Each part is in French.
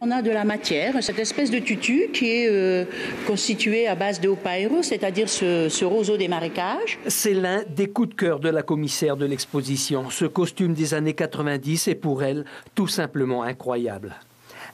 On a de la matière, cette espèce de tutu qui est constitué à base de hopairo, c'est-à-dire ce roseau des marécages. C'est l'un des coups de cœur de la commissaire de l'exposition. Ce costume des années 90 est pour elle tout simplement incroyable.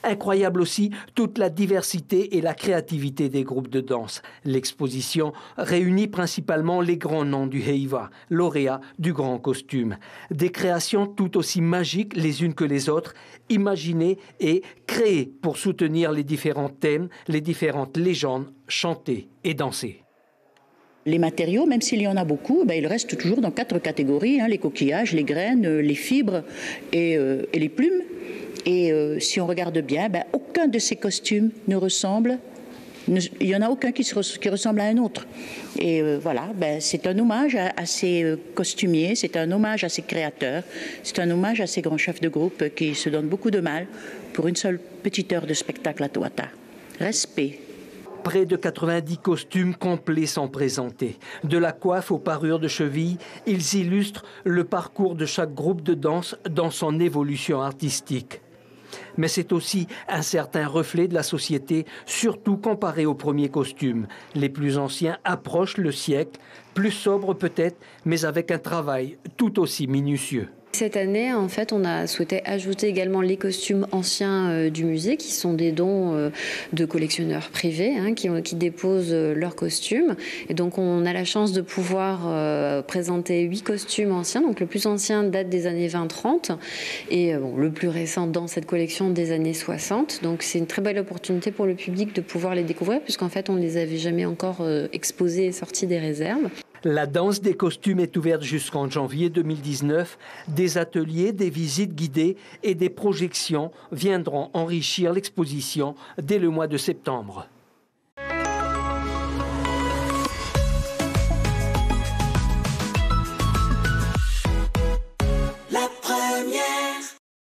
Incroyable aussi toute la diversité et la créativité des groupes de danse. L'exposition réunit principalement les grands noms du Heiwa, lauréats du grand costume. Des créations tout aussi magiques les unes que les autres, imaginées et créées pour soutenir les différents thèmes, les différentes légendes chantées et dansées. Les matériaux, même s'il y en a beaucoup, ils restent toujours dans 4 catégories, les coquillages, les graines, les fibres et les plumes. Et si on regarde bien, aucun de ces costumes ne ressemble, il n'y en a aucun qui ressemble à un autre. Et voilà, c'est un hommage à ces costumiers, c'est un hommage à ces créateurs, c'est un hommage à ces grands chefs de groupe qui se donnent beaucoup de mal pour une seule petite heure de spectacle à Touata. Respect. Près de 90 costumes complets sont présentés. De la coiffe aux parures de cheville, ils illustrent le parcours de chaque groupe de danse dans son évolution artistique. Mais c'est aussi un certain reflet de la société, surtout comparé aux premiers costumes. Les plus anciens approchent le siècle, plus sobres peut-être, mais avec un travail tout aussi minutieux. Cette année, en fait, on a souhaité ajouter également les costumes anciens du musée, qui sont des dons de collectionneurs privés qui déposent leurs costumes. Et donc, on a la chance de pouvoir présenter 8 costumes anciens. Donc, le plus ancien date des années 20-30 et le plus récent dans cette collection des années 60. Donc, c'est une très belle opportunité pour le public de pouvoir les découvrir, puisqu'en fait, on ne les avait jamais encore exposés et sortis des réserves. La danse des costumes est ouverte jusqu'en janvier 2019. Des ateliers, des visites guidées et des projections viendront enrichir l'exposition dès le mois de septembre.